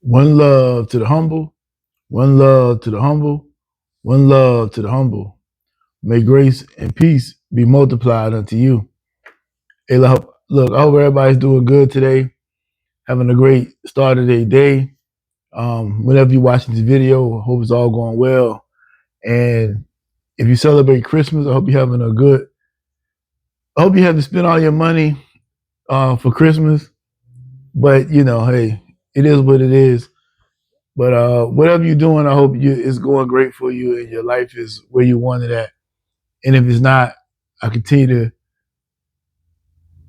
One love to the humble, one love to the humble, one love to the humble. May grace and peace be multiplied unto you. Hey, look, I hope everybody's doing good today, having a great start of their day. Whenever you're watching this video, I hope it's all going well. And if you celebrate Christmas, I hope you have to spend all your money for Christmas. But, hey, it is what it is. But whatever you're doing, I hope it's going great for you and your life is where you want it at. And if it's not, I continue to.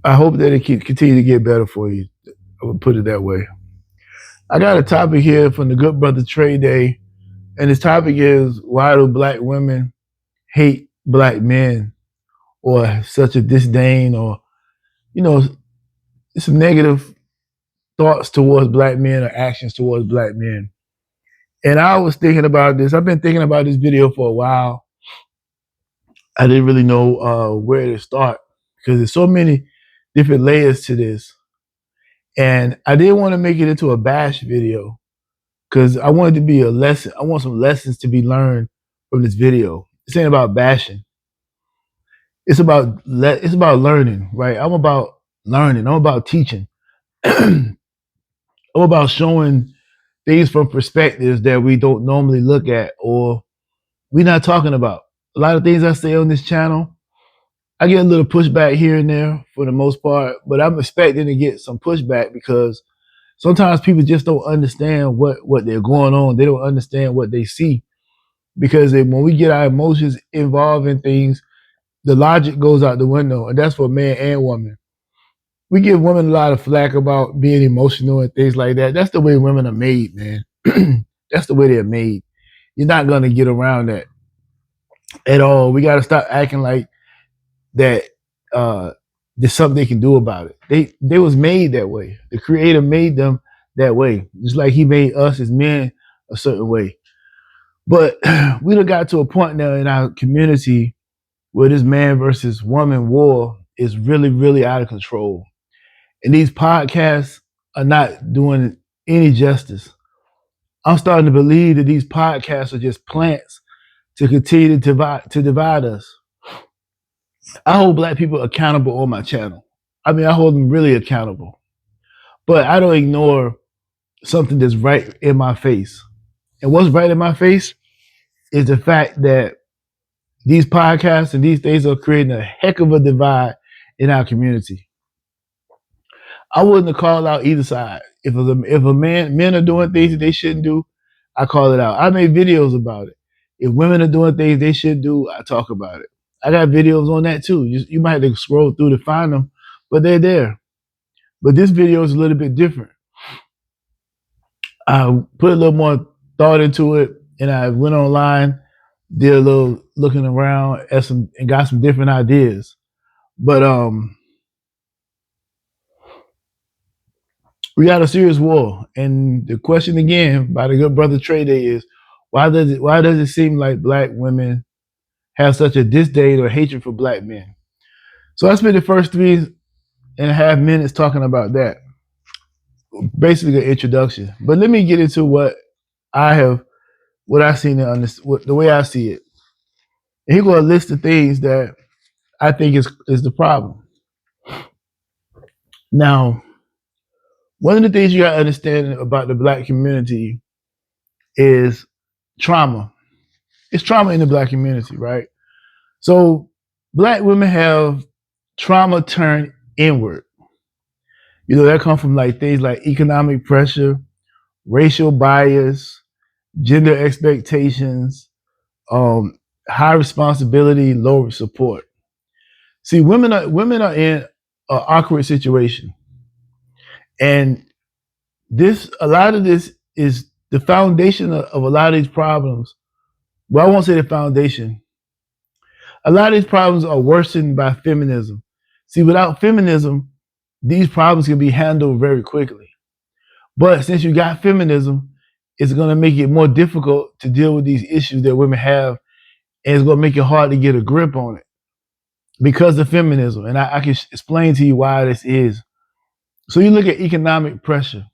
I hope that it can continue to get better for you. I would put it that way. I got a topic here from the Good Brother Trade Day, and this topic is why do black women hate black men or such a disdain or you know some negative thoughts towards black men or actions towards black men. And I was thinking about this. I've been thinking about this video for a while. I didn't really know where to start because there's so many different layers to this. And I didn't want to make it into a bash video because I wanted to be a lesson. I want some lessons to be learned from this video. This ain't about bashing. It's about learning, right? I'm about learning. I'm about teaching. I'm about showing things from perspectives that we don't normally look at or we're not talking about. A lot of things I say on this channel, I get a little pushback here and there for the most part, but I'm expecting to get some pushback because sometimes people just don't understand what they're going on. They don't understand what they see because when we get our emotions involved in things, the logic goes out the window, and that's for man and woman. We give women a lot of flack about being emotional and things like that. That's the way women are made, man. That's the way they're made. You're not gonna get around that at all. We got to stop acting like that. There's something they can do about it. They was made that way. The Creator made them that way, just like He made us as men a certain way. But we done got to a point now in our community where this man versus woman war is really, really out of control. And these podcasts are not doing any justice. I'm starting to believe that these podcasts are just plants to continue to divide us. I hold black people accountable on my channel. I mean, I hold them really accountable. But I don't ignore something that's right in my face. And what's right in my face is the fact that these podcasts and these things are creating a heck of a divide in our community. I wouldn't have called out either side. If men are doing things that they shouldn't do, I call it out. I made videos about it. If women are doing things they should do, I talk about it. I got videos on that too. You might have to scroll through to find them, but they're there. But this video is a little bit different. I put a little more thought into it, and I went online, did a little looking around at and got some different ideas. But we got a serious war, and the question again by the Good Brother Trade Day is why does it seem like black women have such a disdain or hatred for black men? So I spent the first 3.5 minutes talking about that, basically an introduction. But let me get into what I seen the way I see it. And he's going to list the things that I think is the problem. Now, one of the things you got to understand about the black community is trauma. It's trauma in the black community, right? So black women have trauma turned inward. That comes from like things like economic pressure, racial bias, gender expectations, high responsibility, low support. See, women are in an awkward situation, and a lot of this is the foundation of a lot of these problems. Well, I won't say the foundation. A lot of these problems are worsened by feminism. See, without feminism, these problems can be handled very quickly. But since you got feminism, it's going to make it more difficult to deal with these issues that women have, and it's going to make it hard to get a grip on it because of feminism. And I can explain to you why this is. So you look at economic pressure.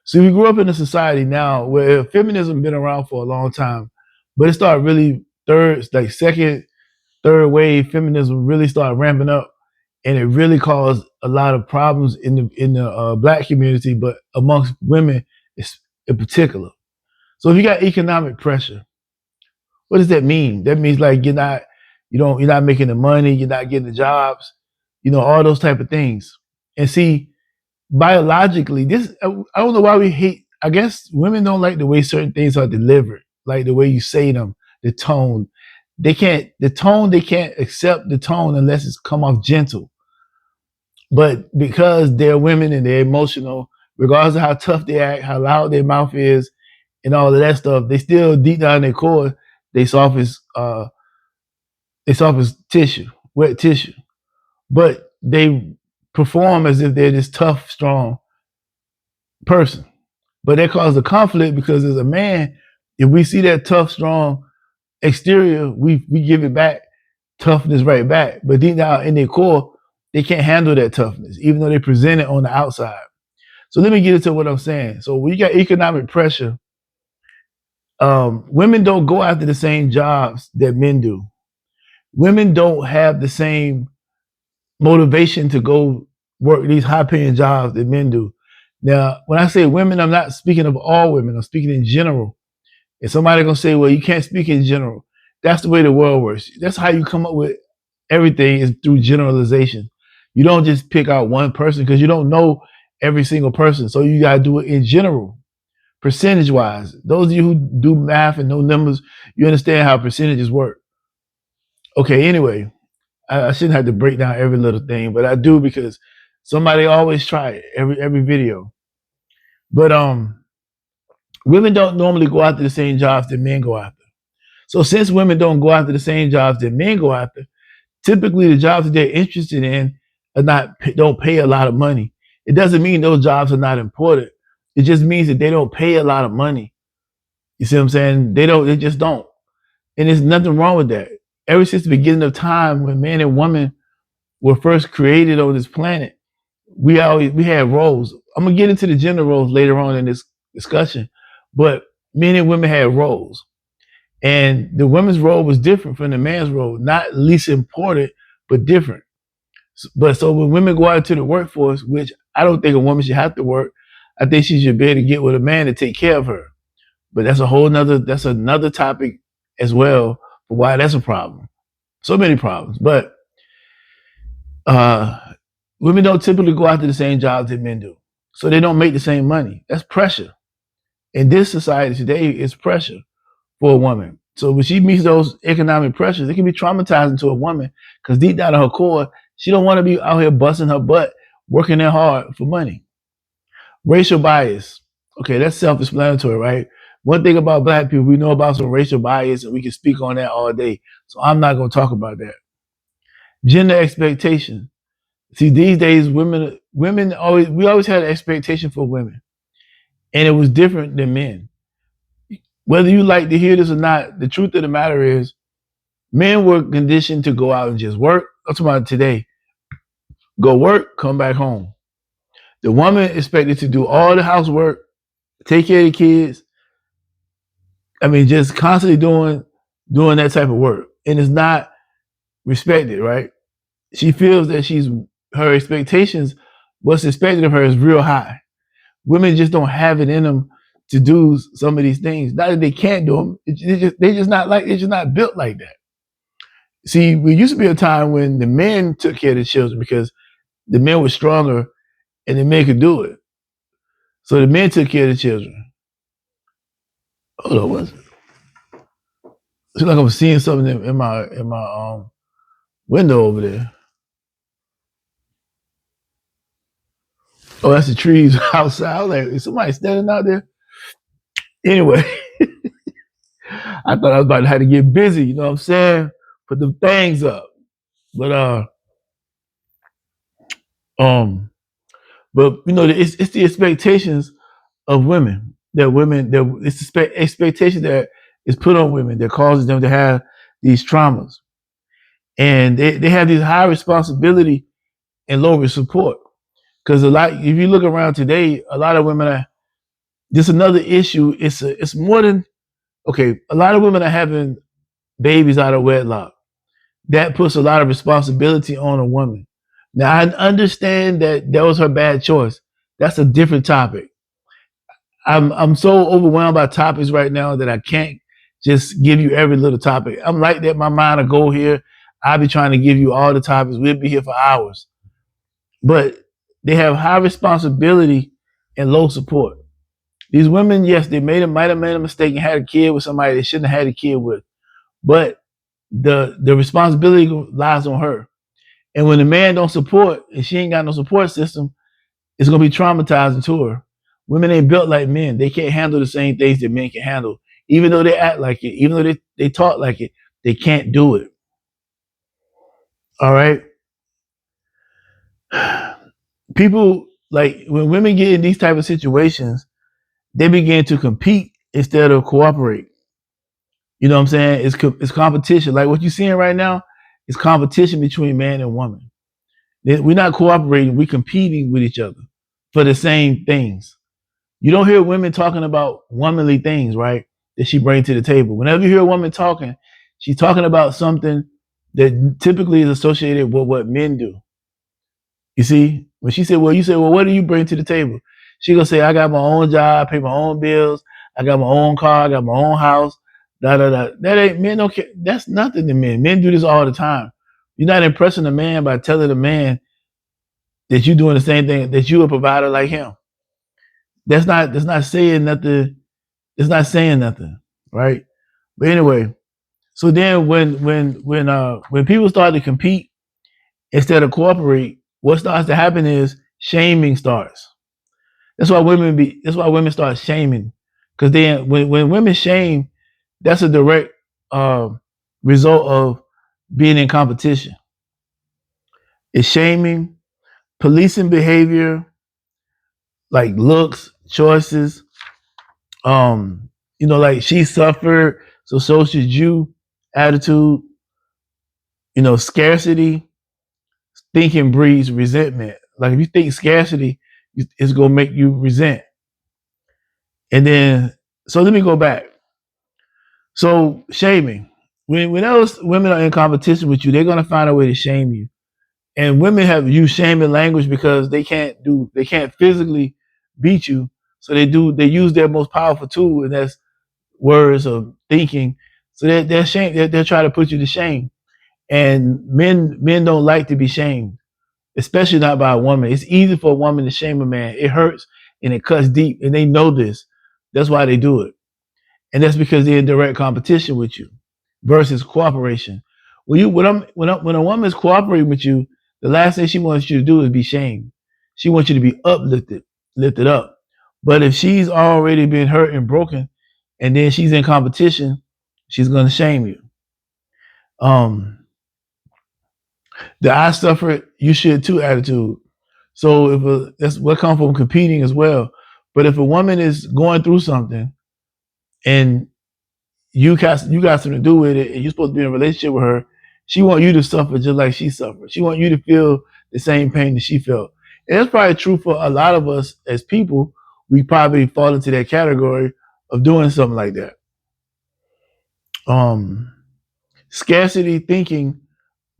See, we grew up in a society now where feminism been around for a long time, but it started really like second, third wave feminism really started ramping up, and it really caused a lot of problems in the black community, but amongst women in particular. So if you got economic pressure, what does that mean? That means like you're not making the money, you're not getting the jobs, all those type of things. And see, biologically, I don't know why we hate. I guess women don't like the way certain things are delivered, like the way you say them, the tone. They can't accept the tone unless it's come off gentle. But because they're women and they're emotional, regardless of how tough they act, how loud their mouth is, and all of that stuff, they still deep down in their core, they soft as tissue, wet tissue. But they perform as if they're this tough, strong person. But that causes a conflict because as a man, if we see that tough, strong exterior, we give it back toughness right back. But deep down in their core, they can't handle that toughness, even though they present it on the outside. So let me get into what I'm saying. So when you got economic pressure, women don't go after the same jobs that men do. Women don't have the same motivation to go work these high paying jobs that men do. Now, when I say women, I'm not speaking of all women. I'm speaking in general. And somebody gonna say, well, you can't speak in general. That's the way the world works. That's how you come up with everything is through generalization. You don't just pick out one person because you don't know every single person. So you gotta do it in general, percentage wise. Those of you who do math and know numbers, you understand how percentages work. Okay, anyway, I shouldn't have to break down every little thing, but I do because somebody always try it every video. But women don't normally go after the same jobs that men go after. So since women don't go after the same jobs that men go after, typically the jobs that they're interested in are not don't pay a lot of money. It doesn't mean those jobs are not important. It just means that they don't pay a lot of money. You see what I'm saying? They just don't. And there's nothing wrong with that. Ever since the beginning of time when man and woman were first created on this planet, we had roles. I'm gonna get into the gender roles later on in this discussion, but men and women had roles. And the women's role was different from the man's role, not least important, but different. But so when women go out into the workforce, which I don't think a woman should have to work, I think she should be able to get with a man to take care of her. But that's another topic as well for why that's a problem. So many problems. But women don't typically go after the same jobs that men do. So they don't make the same money. That's pressure. In this society today, it's pressure for a woman. So when she meets those economic pressures, it can be traumatizing to a woman because deep down in her core, she don't want to be out here busting her butt, working that hard for money. Racial bias. Okay, that's self-explanatory, right? One thing about black people, we know about some racial bias and we can speak on that all day. So I'm not going to talk about that. Gender expectation. See, these days, we always had an expectation for women, and it was different than men. Whether you like to hear this or not, the truth of the matter is, men were conditioned to go out and just work. I'm talking about today. Go work, come back home. The woman expected to do all the housework, take care of the kids. I mean, just constantly doing that type of work, and it's not respected, right? She feels that her expectations, what's expected of her, is real high. Women just don't have it in them to do some of these things. Not that they can't do them, they're just not built like that. See, there used to be a time when the men took care of the children because the men were stronger and the men could do it. So the men took care of the children. Hold on, what's it? It's like I'm seeing something in my window over there. Oh, that's the trees outside. I was like, is somebody standing out there? Anyway, I thought I was about to have to get busy, you know what I'm saying? Put the things up. But um but it's the expectations of women that it's the expectation that is put on women that causes them to have these traumas. And they have this high responsibility and lower support. Because if you look around today, a lot of women Just another issue. It's more than okay. A lot of women are having babies out of wedlock. That puts a lot of responsibility on a woman. Now I understand that was her bad choice. That's a different topic. I'm so overwhelmed by topics right now that I can't just give you every little topic. I'm like that. My mind will go here. I'll be trying to give you all the topics. We'll be here for hours. But they have high responsibility and low support. These women, yes, they might have made a mistake and had a kid with somebody they shouldn't have had a kid with. But the responsibility lies on her. And when the man don't support and she ain't got no support system, it's gonna be traumatizing to her. Women ain't built like men. They can't handle the same things that men can handle. Even though they act like it, even though they talk like it, they can't do it. All right. People like when women get in these type of situations, they begin to compete instead of cooperate. You know what I'm saying? It's competition. Like what you're seeing right now is competition between man and woman. We're not cooperating. We're competing with each other for the same things. You don't hear women talking about womanly things, right? That she brings to the table. Whenever you hear a woman talking, she's talking about something that typically is associated with what men do. You see, when she said, "Well," you say, "Well, what do you bring to the table?" She gonna say, "I got my own job, pay my own bills, I got my own car, I got my own house." Da da da. That ain't men. Don't care. That's nothing to men. Men do this all the time. You're not impressing a man by telling a man that you're doing the same thing, that you a provider like him. That's not saying nothing. It's not saying nothing, right? But anyway, so then when people start to compete instead of cooperate, what starts to happen is shaming starts. That's why women start shaming. Because then when women shame, that's a direct uh, result of being in competition. It's shaming, policing behavior, like looks, choices, like she suffered, so should you, attitude, scarcity, thinking breeds resentment. Like if you think scarcity, it's gonna make you resent. And then, so let me go back. So shaming. When those women are in competition with you, they're gonna find a way to shame you. And women have used shaming language because they can't physically beat you. So they use their most powerful tool, and that's words of thinking. So they're shame. They're trying to put you to shame. And men don't like to be shamed, especially not by a woman. It's easy for a woman to shame a man. It hurts and it cuts deep, and they know this. That's why they do it, and that's because they're in direct competition with you versus cooperation. When a woman is cooperating with you, the last thing she wants you to do is be shamed. She wants you to be uplifted, lifted up. But if she's already been hurt and broken, and then she's in competition, she's going to shame you. Um, the "I suffered, you should too" attitude. So that's what comes from competing as well. But if a woman is going through something and you got something to do with it, and you're supposed to be in a relationship with her, she want you to suffer just like she suffered. She want you to feel the same pain that she felt. And that's probably true for a lot of us as people. We probably fall into that category of doing something like that. Um, Scarcity thinking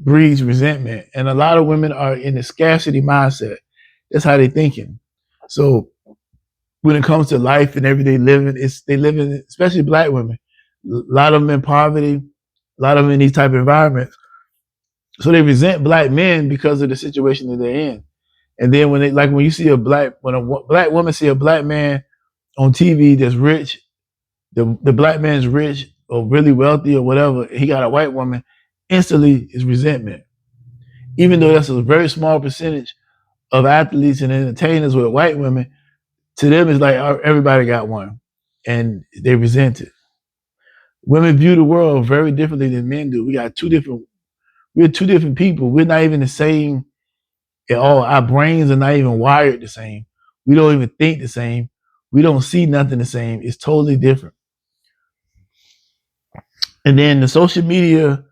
breeds resentment, and a lot of women are in the scarcity mindset. That's how they're thinking. So when it comes to life and everyday living, they live in, especially black women, a lot of them in poverty, a lot of them in these type of environments. So they resent black men because of the situation that they're in. And then when you see when a black woman see a black man on TV that's rich, the black man's rich or really wealthy or whatever, he got a white woman, instantly is resentment. Even though that's a very small percentage of athletes and entertainers with white women, to them it's like everybody got one, and they resent it. Women view the world very differently than men do. We're two different people. We're not even the same at all. Our brains are not even wired the same. We don't even think the same. We don't see nothing the same. It's totally different. And then the social media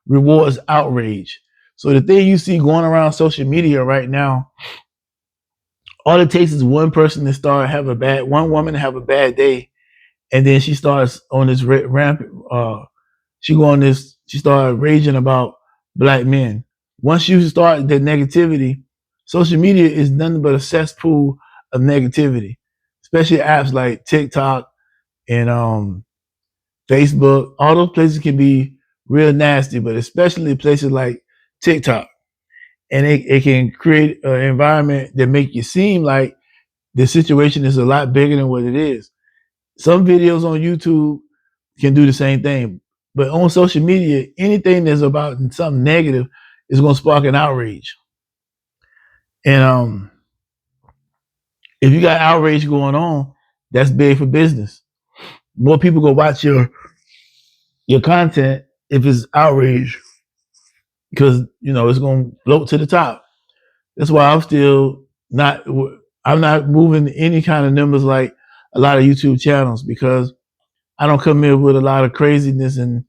rewards outrage. So the thing you see going around social media right now, All it takes is one person to start have a bad, one woman to have a bad day, and then she starts on this rampant. She go on this. She started raging about black men. Once you start the negativity, social media is nothing but a cesspool of negativity, especially apps like TikTok and Facebook. All those places can be real nasty, but especially places like TikTok. And it can create an environment that make you seem like the situation is a lot bigger than what it is. Some videos on YouTube can do the same thing, but on social media, anything that's about something negative is going to spark an outrage. And if you got outrage going on, that's big for business. More people go watch your content if it's outrage, because it's going to float to the top. That's why I'm not moving any kind of numbers like a lot of YouTube channels, because I don't come in with a lot of craziness and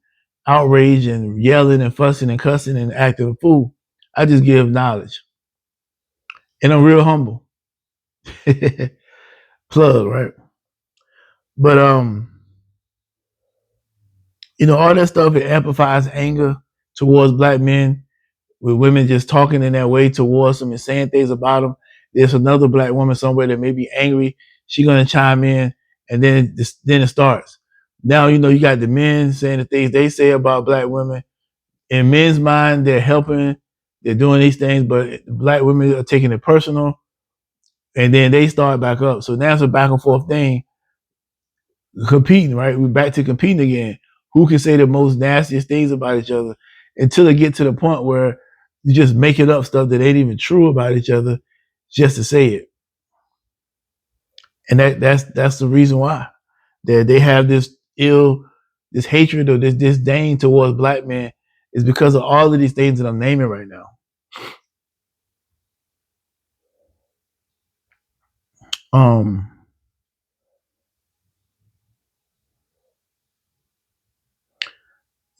outrage and yelling and fussing and cussing and acting a fool. I just give knowledge, and I'm real humble. Plug, right? But all that stuff, it amplifies anger towards black men, with women just talking in that way towards them and saying things about them. There's another black woman somewhere that may be angry. She's gonna chime in, and then it starts. Now you got the men saying the things they say about black women. In men's mind, they're helping, they're doing these things, but black women are taking it personal, and then they start back up. So now it's a back and forth thing, competing. Right, we're back to competing again. Who can say the most nastiest things about each other, until it get to the point where you just making up stuff that ain't even true about each other just to say it. And that's the reason why they have this hatred or this disdain towards black men, is because of all of these things that I'm naming right now.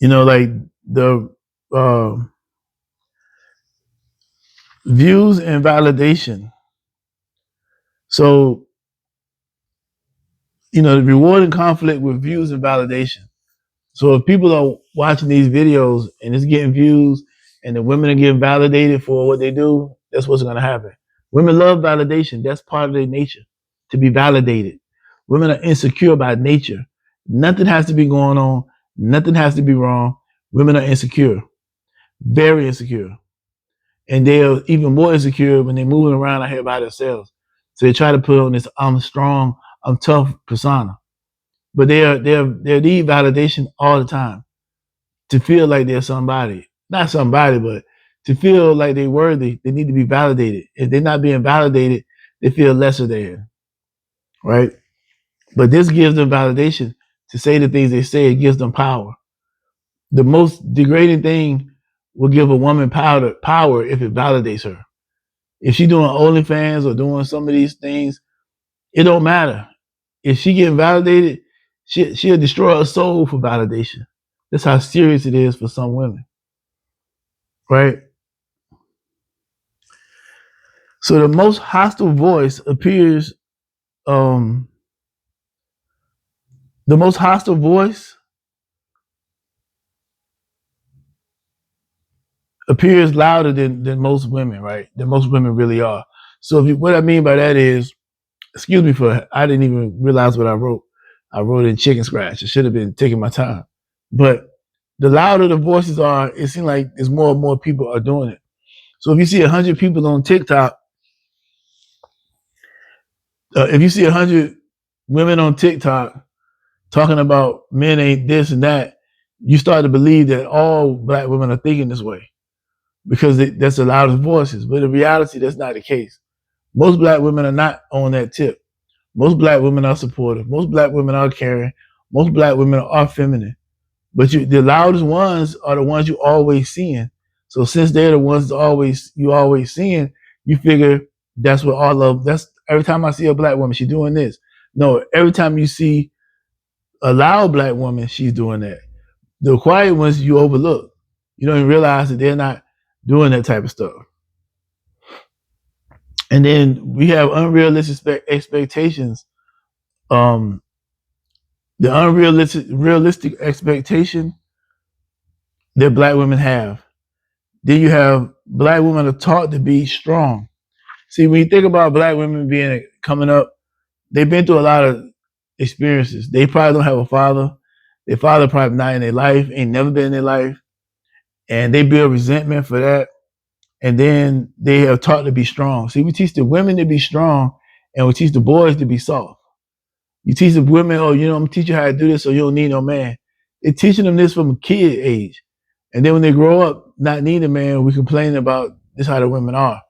Like the views and validation. So, the rewarding conflict with views and validation. So if people are watching these videos and it's getting views, and the women are getting validated for what they do, that's what's going to happen. Women love validation. That's part of their nature, to be validated. Women are insecure by nature. Nothing has to be going on. Nothing has to be wrong. Women are insecure, very insecure. And they're even more insecure when they're moving around out here by themselves. So they try to put on this I'm strong, I'm tough persona. But they need validation all the time, to feel like they're somebody. Not somebody, but to feel like they're worthy, they need to be validated. If they're not being validated, they feel lesser than, right? But this gives them validation to say the things they say. It gives them power. The most degrading thing will give a woman power if it validates her. If she's doing OnlyFans or doing some of these things, it don't matter. If she getting validated, she'll destroy her soul for validation. That's how serious it is for some women, right? So the most hostile voice appears. The most hostile voice appears louder than most women, right? Than most women really are. So what I mean by that is, excuse me for, I didn't even realize what I wrote. I wrote in chicken scratch. I should have been taking my time. But the louder the voices are, it seems like there's more and more people are doing it. So if you see 100 people on TikTok, if you see 100 women on TikTok talking about men ain't this and that, you start to believe that all black women are thinking this way, because that's the loudest voices. But in reality, that's not the case. Most black women are not on that tip. Most black women are supportive. Most black women are caring. Most black women are feminine. But the loudest ones are the ones you always seeing. So since they're the ones you always seeing, you figure that's what all of that's. Every time I see a black woman, she's doing this. No, every time you see a loud black woman, she's doing that. The quiet ones you overlook. You don't even realize that they're not doing that type of stuff. And then we have unrealistic expectations. Um, the realistic expectation that black women have. Then you have black women are taught to be strong. See, when you think about black women being coming up, they've been through a lot of experiences. They probably don't have a father. Their father probably not in their life, ain't never been in their life, and they build resentment for that. And then they have taught to be strong. See, we teach the women to be strong, and we teach the boys to be soft. You teach the women, oh, I'm gonna teach you how to do this, so you don't need no man. They're teaching them this from a kid age, and then when they grow up, not needing a man, we complain about this how the women are,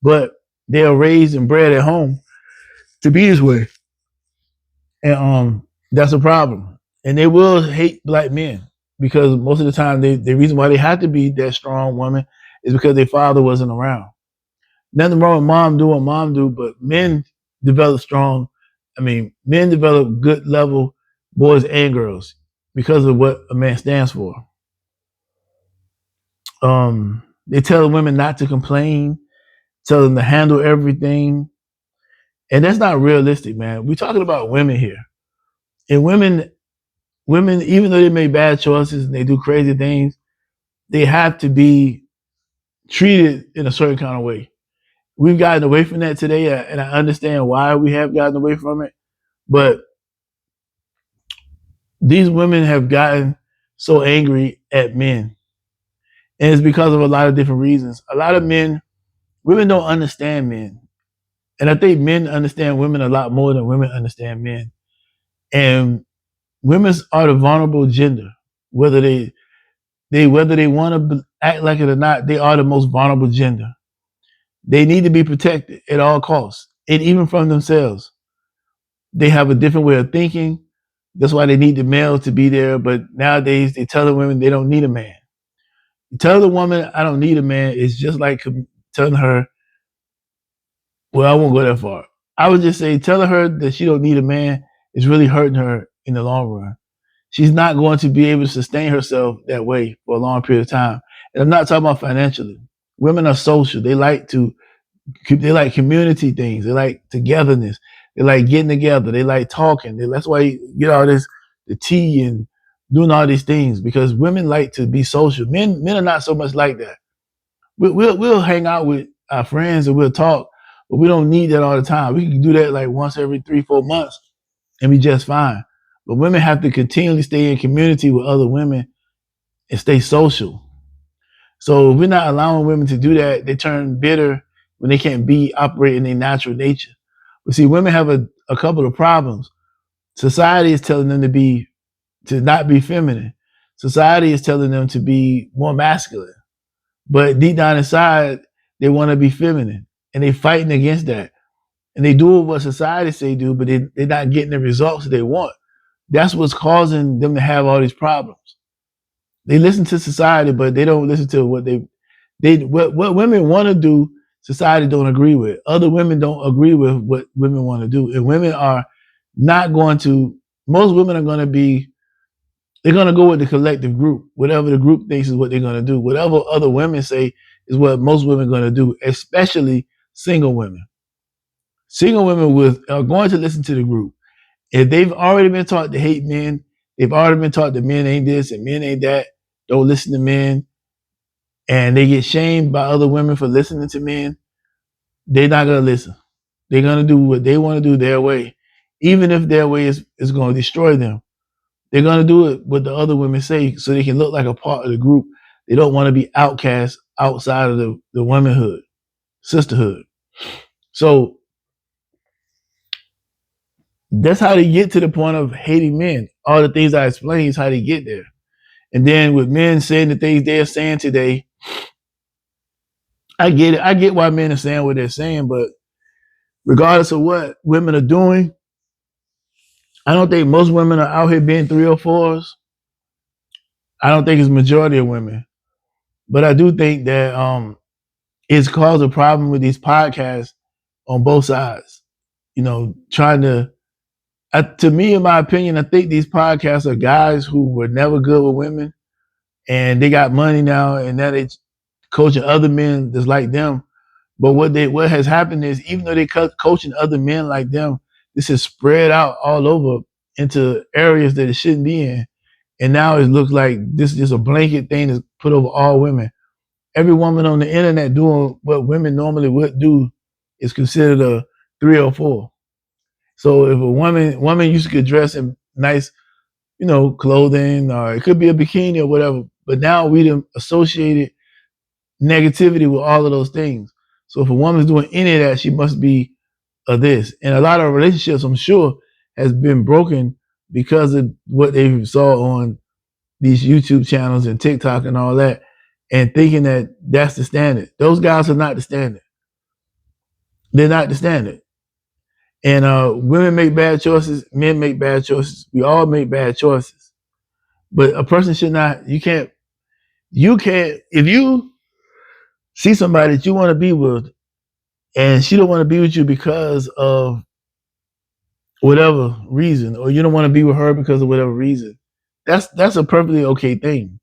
but they are raised and bred at home to be this way, and that's a problem. And they will hate black men because most of the time, the reason why they have to be that strong woman is because their father wasn't around. Nothing wrong with mom doing what mom do, but men develop strong. I mean, men develop good level boys and girls because of what a man stands for. They tell women not to complain, tell them to handle everything, and that's not realistic, man. We're talking about women here, and women, even though they make bad choices and they do crazy things, they have to be treated in a certain kind of way. We've gotten away from that today, and I understand why we have gotten away from it. But these women have gotten so angry at men, and it's because of a lot of different reasons. A lot of women don't understand men, and I think men understand women a lot more than women understand men. And women are the vulnerable gender, whether they want to act like it or not. They are the most vulnerable gender. They need to be protected at all costs, and even from themselves. They have a different way of thinking. That's why they need the male to be there. But nowadays, they tell the women they don't need a man. You tell the woman, I don't need a man, it's just like telling her, well, I won't go that far. I would just say, telling her that she don't need a man is really hurting her in the long run. She's not going to be able to sustain herself that way for a long period of time. And I'm not talking about financially. Women are social. They like community things. They like togetherness. They like getting together. They like talking. That's why you get all this, the tea and doing all these things, because women like to be social. Men are not so much like that. We'll hang out with our friends and we'll talk, but we don't need that all the time. We can do that like once every 3-4 months and be just fine. But women have to continually stay in community with other women and stay social. So if we're not allowing women to do that, they turn bitter when they can't operate in their natural nature. But see, women have a couple of problems. Society is telling them to not be feminine. Society is telling them to be more masculine. But deep down inside, they want to be feminine. And they're fighting against that. And they do what society say do, but they're not getting the results they want. That's what's causing them to have all these problems. They listen to society, but they don't listen to what women want to do. Society don't agree with. Other women don't agree with what women want to do, and women are not going to. Most women are going to be. They're going to go with the collective group. Whatever the group thinks is what they're going to do. Whatever other women say is what most women are going to do, especially single women. Single women are going to listen to the group. If they've already been taught to hate men, they've already been taught that men ain't this and men ain't that. Don't listen to men, and they get shamed by other women for listening to men. They're not gonna listen. They're gonna do what they want to do their way, even if their way is going to destroy them. They're gonna do it what the other women say, so they can look like a part of the group. They don't want to be outcast outside of the womanhood, sisterhood. So that's how they get to the point of hating men. All the things I explained is how they get there. And then with men saying the things they're saying today, I get it. I get why men are saying what they're saying, but regardless of what women are doing, I don't think most women are out here being 304s. I don't think it's majority of women. But I do think that it's caused a problem with these podcasts on both sides. Trying to me, in my opinion, I think these podcasts are guys who were never good with women and they got money now, and now they coaching other men that's like them. But what has happened is, even though they coaching other men like them, this is spread out all over into areas that it shouldn't be in. And now it looks like this is just a blanket thing that's put over all women. Every woman on the internet doing what women normally would do is considered a 304. So if a woman used to get dressed in nice, clothing, or it could be a bikini or whatever, but now we done associated negativity with all of those things. So if a woman's doing any of that, she must be of this. And a lot of relationships, I'm sure, has been broken because of what they saw on these YouTube channels and TikTok and all that, and thinking that that's the standard. Those guys are not the standard. They're not the standard. And women make bad choices, men make bad choices. We all make bad choices. But a person should not. You can't. If you see somebody that you want to be with, and she don't want to be with you because of whatever reason, or you don't want to be with her because of whatever reason, that's a perfectly okay thing.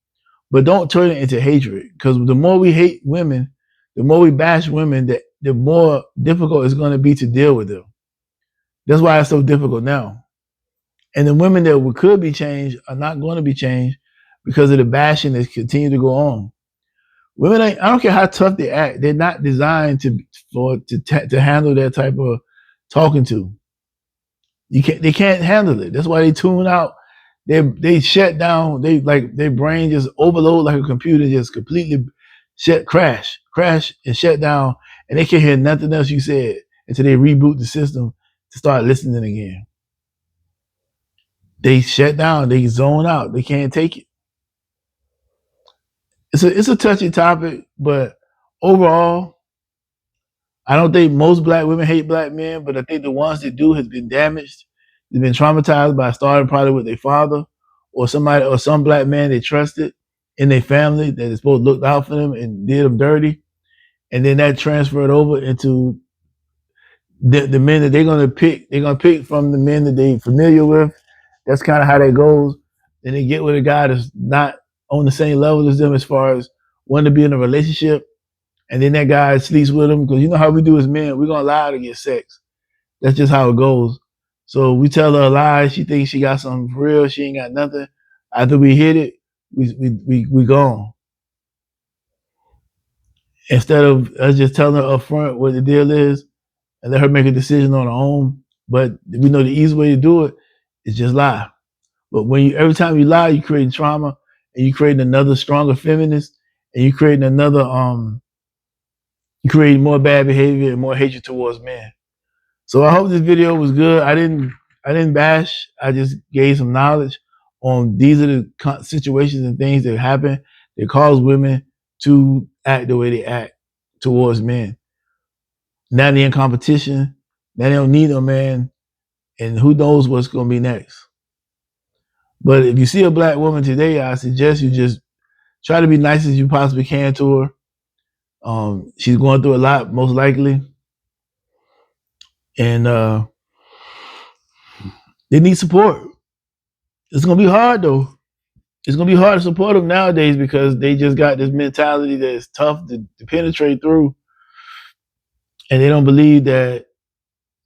But don't turn it into hatred, because the more we hate women, the more we bash women, the more difficult it's going to be to deal with them. That's why it's so difficult now. And the women that could be changed are not going to be changed because of the bashing that continues to go on. Women, I don't care how tough they act, they're not designed to handle that type of talking to. They can't handle it. That's why they tune out. They shut down. Their brain just overload like a computer, just completely crash, and shut down, and they can't hear nothing else you said until they reboot the system to start listening again. They shut down. They zone out. They can't take it. It's a touchy topic, but overall, I don't think most black women hate black men, but I think the ones that do has been damaged. They've been traumatized by starting probably with their father or somebody or some black man they trusted in their family that is supposed to look out for them and did them dirty. And then that transferred over into the men that they're gonna pick. They're gonna pick from the men that they familiar with. That's kind of how that goes. Then they get with a guy that's not on the same level as them as far as wanting to be in a relationship. And then that guy sleeps with them, because you know how we do as men, we're gonna lie to get sex. That's just how it goes. So we tell her a lie. She thinks she got something for real. She ain't got nothing. After we hit it, we gone. Instead of us just telling her up front what the deal is and let her make a decision on her own. But we know the easy way to do it is just lie. But every time you lie, you're creating trauma, and you're creating another stronger feminist, and you're creating you creating more bad behavior and more hatred towards men. So I hope this video was good. I didn't bash. I just gave some knowledge on these are the situations and things that happen that cause women to act the way they act towards men. Now they're in competition. Now they don't need no man, and who knows what's going to be next. But if you see a black woman today, I suggest you just try to be nice as you possibly can to her. She's going through a lot, most likely, and they need support. It's gonna be hard though. It's gonna be hard to support them nowadays because they just got this mentality that is tough to penetrate through, and they don't believe that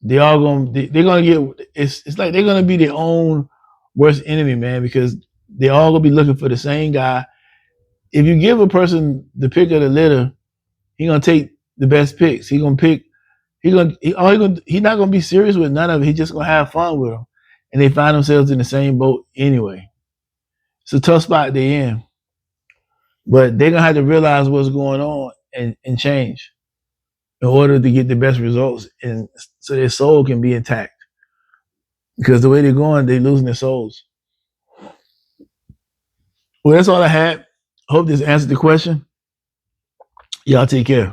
they're gonna get. It's like they're gonna be their own worst enemy, man, because they all gonna be looking for the same guy. If you give a person the pick of the litter, he gonna take the best picks. He gonna pick. He's not gonna be serious with none of it. He's just gonna have fun with them, and they find themselves in the same boat anyway. It's a tough spot they're in, but they're gonna have to realize what's going on and change in order to get the best results, and so their soul can be intact. Because the way they're going, they're losing their souls. Well, that's all I had. Hope this answered the question. Y'all take care.